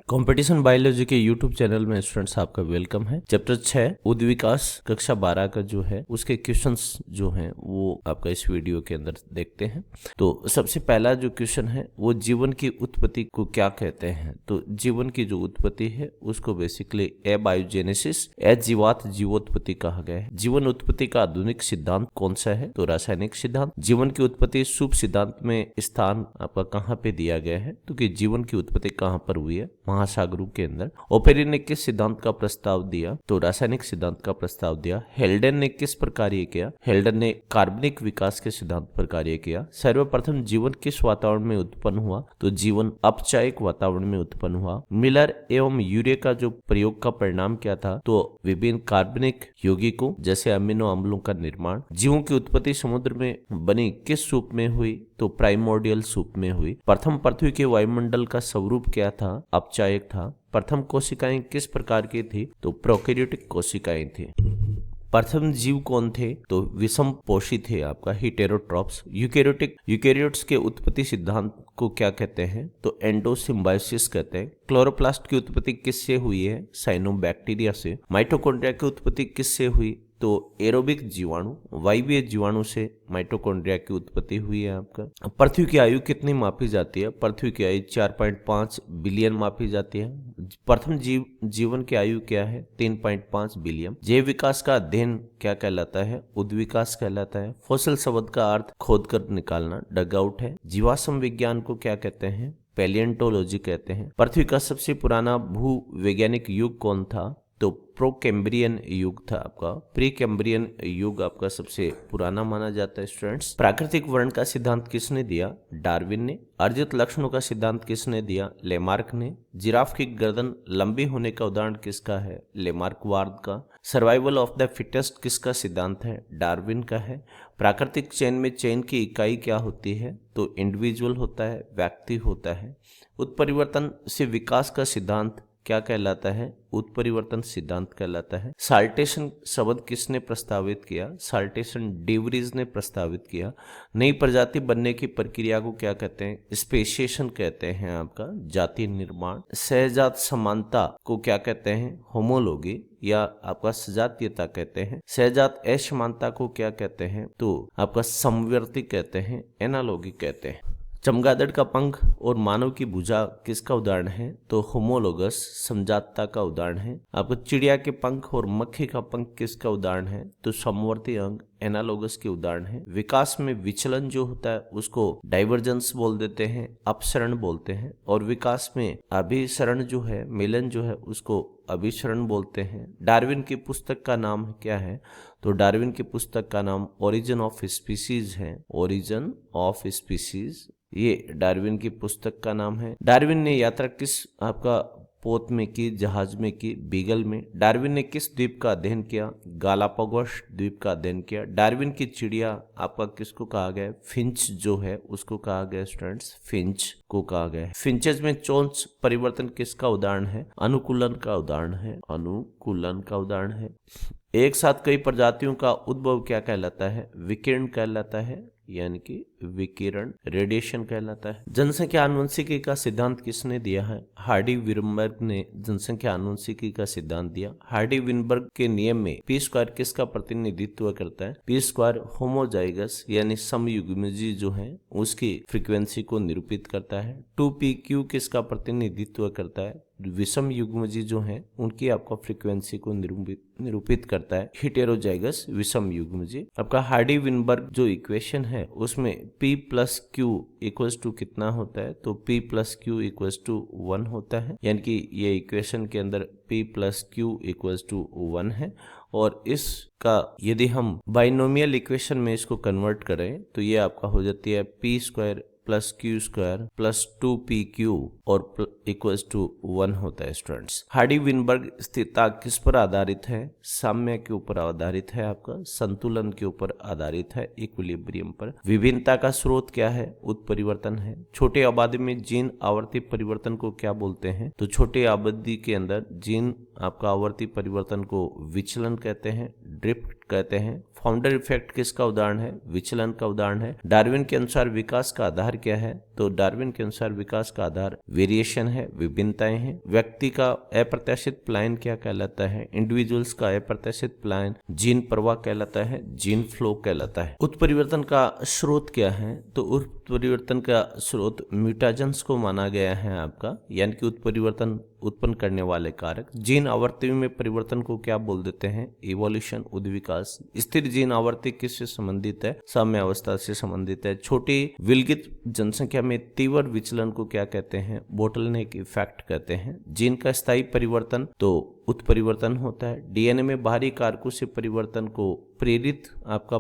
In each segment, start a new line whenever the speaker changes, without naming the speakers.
Competition biology के YouTube channel में students आपका वेलकम है। चैप्टर 6 उद्विकास कक्षा 12 का जो है उसके क्वेश्चंस जो हैं वो आपका इस वीडियो के अंदर देखते हैं। तो सबसे पहला जो क्वेश्चन है वो जीवन की उत्पत्ति को क्या कहते हैं। तो जीवन की जो उत्पत्ति है उसको बेसिकली एबायोजेनेसिस जीवात जीवोत्पत्ति कहा गया है। जीवन उत्पत्ति का आधुनिक सिद्धांत कौन सा है? तो रासायनिक सिद्धांत। जीवन की उत्पत्ति शुभ सिद्धांत में स्थान आपका कहाँ पे दिया गया है? तो कि जीवन की उत्पत्ति कहाँ पर हुई है? महासागरों के अंदर। ओपेरिन ने किस सिद्धांत का प्रस्ताव दिया? तो रासायनिक सिद्धांत का प्रस्ताव दिया। हेल्डन ने किस पर कार्य किया? हेल्डन ने कार्बनिक विकास के सिद्धांत पर कार्य किया। सर्वप्रथम जीवन किस वातावरण में उत्पन्न हुआ? तो जीवन अपचायक वातावरण में उत्पन्न हुआ। मिलर एवं यूरिया का जो प्रयोग का परिणाम क्या था? तो विभिन्न कार्बनिक यौगिकों जैसे अमीनो अम्लों का निर्माण। जीवों की उत्पत्ति समुद्र में बनी किस सूप में हुई? तो प्राइमोर्डियल सूप में हुई। प्रथम पृथ्वी के वायुमंडल का स्वरूप क्या था? अपचायक था। प्रथम कोशिकाएं किस प्रकार की थी? तो प्रोकैरियोटिक कोशिकाएं थी। प्रथम जीव कौन थे? तो विषम पोषी थे आपका हेटेरोट्रॉप्स। यूकेरियोट्स के उत्पत्ति सिद्धांत को क्या कहते हैं? तो एंडोसिम्बायोसिस कहते हैं। क्लोरोप्लास्ट की उत्पत्ति किससे हुई है? साइनोबैक्टीरिया से। माइटोकॉन्ड्रिया की उत्पत्ति किससे हुई? तो एरोबिक जीवाणु वायवीय जीवाणु से माइटोकॉन्ड्रिया की उत्पत्ति हुई है आपका। पृथ्वी की आयु कितनी मापी जाती है? पृथ्वी की आयु 4.5 बिलियन मापी जाती है। प्रथम जीवन की आयु क्या है? 3.5 बिलियन। जैव विकास का अध्ययन क्या कहलाता है? उद्विकास कहलाता है। फॉसिल शब्द का अर्थ खोद कर निकालना डग आउट है। जीवाश्म विज्ञान को क्या कहते हैं? पैलियोंटोलॉजी कहते हैं। पृथ्वी का सबसे पुराना भू वैज्ञानिक युग कौन था? तो प्रोकैम्ब्रियन युग था आपका। प्री कैम्ब्रियन युग आपका सबसे पुराना माना जाता है स्टूडेंट्स। प्राकृतिक वर्ण का सिद्धांत किसने दिया? डार्विन ने। अर्जित लक्षणों का सिद्धांत किसने दिया? लेमार्क ने। जिराफ की गर्दन लंबी होने का उदाहरण किसका है? लेमार्कवार्ड का। सर्वाइवल ऑफ द फिटेस्ट किसका सिद्धांत है? डार्विन का है। प्राकृतिक चयन में चयन की इकाई क्या होती है? तो इंडिविजुअल होता है, व्यक्ति होता है। उत्परिवर्तन से विकास का सिद्धांत क्या कहलाता है? उत्परिवर्तन सिद्धांत कहलाता है। साल्टेशन शब्द किसने प्रस्तावित किया? साल्टेशन डेवरीज ने प्रस्तावित किया। नई प्रजाति बनने की प्रक्रिया को क्या कहते हैं? स्पेशिएशन कहते हैं आपका, जाति निर्माण। सहजात समानता को क्या कहते हैं? होमोलॉगी या आपका सजातीयता कहते हैं। सहजात असमानता को क्या कहते हैं? तो आपका समवर्ती कहते हैं, एनालॉगी कहते हैं। चमगादड़ का पंख और मानव की भुजा किसका उदाहरण है? तो होमोलोगस समजातता का उदाहरण है। आपको चिड़िया के पंख और मक्खी का पंख किसका उदाहरण है? तो समवर्ती अंग एनालोगस के उदाहरण है। विकास में विचलन जो होता है उसको डाइवर्जेंस बोल देते हैं, अपसरण बोलते हैं। और विकास में अभिसरण जो है, मिलन जो है, उसको अभिसरण बोलते हैं। डार्विन की पुस्तक का नाम क्या है? तो डार्विन की पुस्तक का नाम ओरिजिन ऑफ स्पीसीज है। ओरिजिन ऑफ स्पीसीज ये डार्विन की पुस्तक का नाम है। डार्विन ने यात्रा किस आपका पोत में की? जहाज में की, बीगल में। डार्विन ने किस द्वीप का अध्ययन किया? गालापागोस द्वीप का अध्ययन किया। डार्विन की चिड़िया आपका किसको कहा गया? फिंच जो है उसको कहा गया स्टूडेंट्स, फिंच को कहा गया है। फिंचेस में चोंच परिवर्तन किसका उदाहरण है? अनुकूलन का उदाहरण है, अनुकूलन का उदाहरण है। एक साथ कई प्रजातियों का उद्भव क्या कहलाता है? विकिरण कहलाता है, यानी कि विकिरण, रेडिएशन कहलाता है। जनसंख्या आनुवंशिकी का सिद्धांत किसने दिया है? हार्डी विनबर्ग ने जनसंख्या आनुवंशिकी का सिद्धांत दिया। हार्डी विनबर्ग के नियम में पी स्क्वायर किसका प्रतिनिधित्व करता है? पी स्क्वायर होमोजाइगस यानी समयुग्मजी जो है उसकी फ्रीक्वेंसी को निरूपित करता है। 2pq किसका प्रतिनिधित्व करता है? विषम युग्मजी जो है उनकी आपका फ्रीक्वेंसी को निरूपित करता है हेटेरोजाइगस विषम युग्मजी। आपका हार्डी विनबर्ग जो इक्वेशन है उसमें p plus q equals to कितना होता है? तो p plus q equals to 1 होता है, यानी कि ये इक्वेशन के अंदर p plus q equals to 1 है। और इसका यदि हम बाइनोमियल इक्वेशन में इसको कन्वर्ट करें तो ये आपका हो जाती है p square plus Q square plus 2pq और इक्वल्स टू 1 होता है स्टूडेंट्स। हार्डी विनबर्ग स्थिरता किस पर आधारित है? साम्य के ऊपर आधारित है, आपका संतुलन के ऊपर आधारित है, इक्विलिब्रियम पर। विभिन्नता का स्रोत क्या है? उत्परिवर्तन है। छोटे आबादी में जीन आवर्ती परिवर्तन को क्या बोलते हैं? तो छोटे आबादी के अंदर जीन आपका आवर्ती परिवर्तन को विचलन कहते हैं, ड्रिफ्ट कहते हैं। फाउंडर इफेक्ट किसका उदाहरण है? विचलन का उदाहरण है। डार्विन के अनुसार विकास का आधार क्या है? तो डार्विन के अनुसार विकास का आधार वेरिएशन है, विभिन्नताएं हैं। व्यक्ति का अप्रत्याशित पलायन क्या कहलाता है? इंडिविजुअल्स का अप्रत्याशित पलायन जीन प्रवाह कहलाता है, जीन फ्लो कहलाता है। उत्परिवर्तन का स्रोत क्या है? तो उत्परिवर्तन का स्रोत म्यूटाजेंस को माना गया है आपका, यानी कि उत्परिवर्तन उत्पन्न करने वाले कारक। जीन आवर्ती में परिवर्तन को क्या बोल देते हैं? इवोल्यूशन, उद्विकास। स्थिर जीन आवर्ती किससे संबंधित है? साम्यावस्था से संबंधित है। छोटी विलगित जनसंख्या में तीव्र विचलन को क्या कहते हैं? बोटलनेक इफेक्ट कहते हैं। जीन का स्थायी परिवर्तन तो उत्परिवर्तन होता है। डीएनए में बाहरी कारकों से परिवर्तन को प्रेरित आपका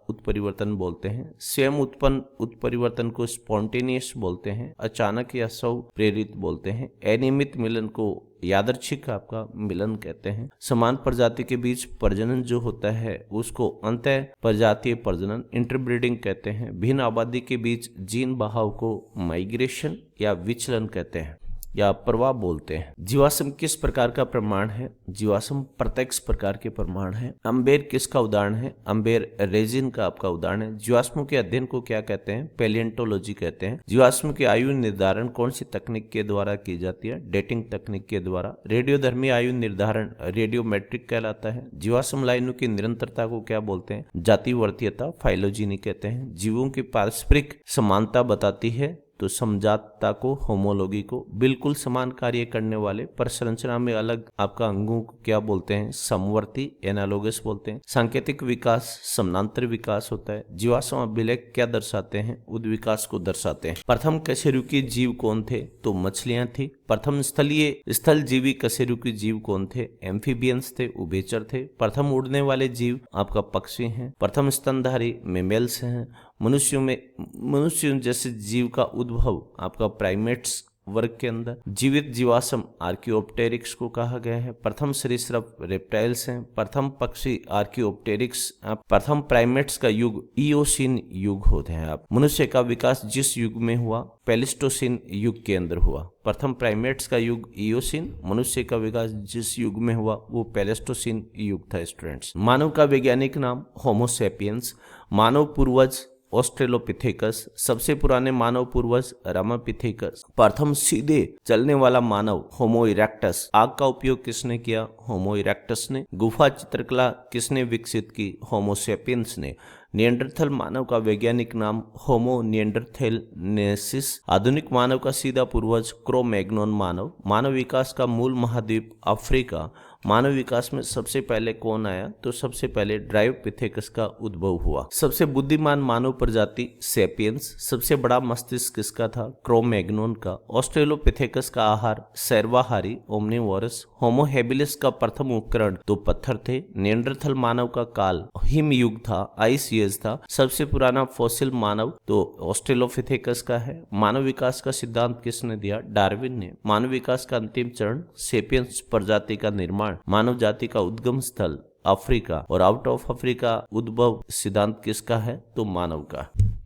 उत्परिवर्तन बोलते हैं। स्वयं उत्पन्न उत्परिवर्तन को स्पॉन्टेनियस बोलते हैं। अचानक या स्व प्रेरित बोलते हैं। अनियमित मिलन को यादृच्छिक आपका मिलन कहते हैं। समान प्रजाति के बीच प्रजनन जो होता है उसको अंतः प्रजातीय प्रजनन, इंटरब्रीडिंग कहते हैं। भिन्न आबादी के बीच जीन बहाव को माइग्रेशन या विचलन कहते हैं या प्रवाह बोलते हैं। जीवाश्म किस प्रकार का प्रमाण है? जीवाश्म प्रत्यक्ष प्रकार के प्रमाण है। अम्बेर किसका उदाहरण है? अम्बेर रेजिन का आपका उदाहरण है। जीवाश्मों के अध्ययन को क्या कहते हैं? पैलियोंटोलॉजी कहते हैं। जीवाश्म की आयु निर्धारण कौन सी तकनीक के द्वारा की जाती है? डेटिंग तकनीक के द्वारा। रेडियोधर्मी आयु निर्धारण रेडियोमेट्रिक कहलाता है। जीवाश्म लाइनों की निरंतरता को क्या बोलते हैं? जातिवर्तीयता, फाइलोजीनी कहते हैं। जीवों की पारस्परिक समानता बताती है तो समजातता को, होमोलॉगी को। बिल्कुल समान कार्य करने वाले पर संरचना में अलग आपका अंगों को क्या बोलते हैं? समवर्ती, एनालोगस बोलते हैं। सांकेतिक विकास समानांतर विकास होता है। जीवाश्म अभिलेख क्या दर्शाते हैं? उद्विकास को दर्शाते हैं। प्रथम कशेरुकी जीव कौन थे? तो मछलियां थी। प्रथम स्थल जीवी कशेरुकी जीव कौन थे? एम्फीबियंस थे, उभयचर थे। प्रथम उड़ने वाले जीव आपका पक्षी हैं। प्रथम स्तनधारी मेमेल्स हैं। मनुष्यों जैसे जीव का उद्भव आपका प्राइमेट्स वर्ग के अंदर। जीवित जीवाश्म आर्कियोप्टेरिक्स को कहा गया है। प्रथम सरीसृप रेप्टाइल्स हैं। प्रथम पक्षी आर्कियोप्टेरिक्स। प्रथम प्राइमेट्स का युग इयोसीन युग होते हैं। आप मनुष्य का विकास जिस युग में हुआ? प्लेस्टोसीन युग के अंदर हुआ। प्रथम प्राइमेट्स का युग इयोसीन, मनुष्य का विकास जिस युग में हुआ वो प्लेस्टोसीन युग था। स्टूडेंट्स, मानव का वैज्ञानिक नाम होमोसेपियंस। मानव पूर्वज ऑस्ट्रेलोपिथेकस। सबसे पुराने मानव पूर्वज रामापिथेकस। प्रथम सीधे चलने वाला मानव होमो इरेक्टस। आग का उपयोग किसने किया? होमो इरेक्टस ने। गुफा चित्रकला किसने विकसित की? होमोसेपियंस ने। निएंडरथल मानव का वैज्ञानिक नाम होमो निएंडरथेलेनेसिस। आधुनिक मानव का सीधा पूर्वज क्रो-मैग्नोन मानव। मानव विकास का मूल महाद्वीप अफ्रीका। मानव विकास में सबसे पहले कौन आया? तो सबसे पहले ड्रायोपिथेकस का उद्भव हुआ। सबसे बुद्धिमान मानव प्रजाति सेपियंस। सबसे बड़ा मस्तिष्क किसका था? क्रो-मैग्नोन का। ऑस्ट्रेलोपिथेकस का आहार सर्वाहारी, ओमनिवोरस। होमो हैबिलिस का प्रथम उपकरण तो पत्थर थे। निएंडरथल मानव का काल हिम युग था, आइस एज था। सबसे पुराना फॉसिल मानव तो ऑस्ट्रेलोपिथेकस का है। मानव विकास का सिद्धांत किसने दिया? डार्विन ने। मानव विकास का अंतिम चरण सेपियंस प्रजाति का निर्माण। मानव जाति का उद्गम स्थल अफ्रीका और आउट ऑफ अफ्रीका उद्भव सिद्धांत किसका है? तो मानव का।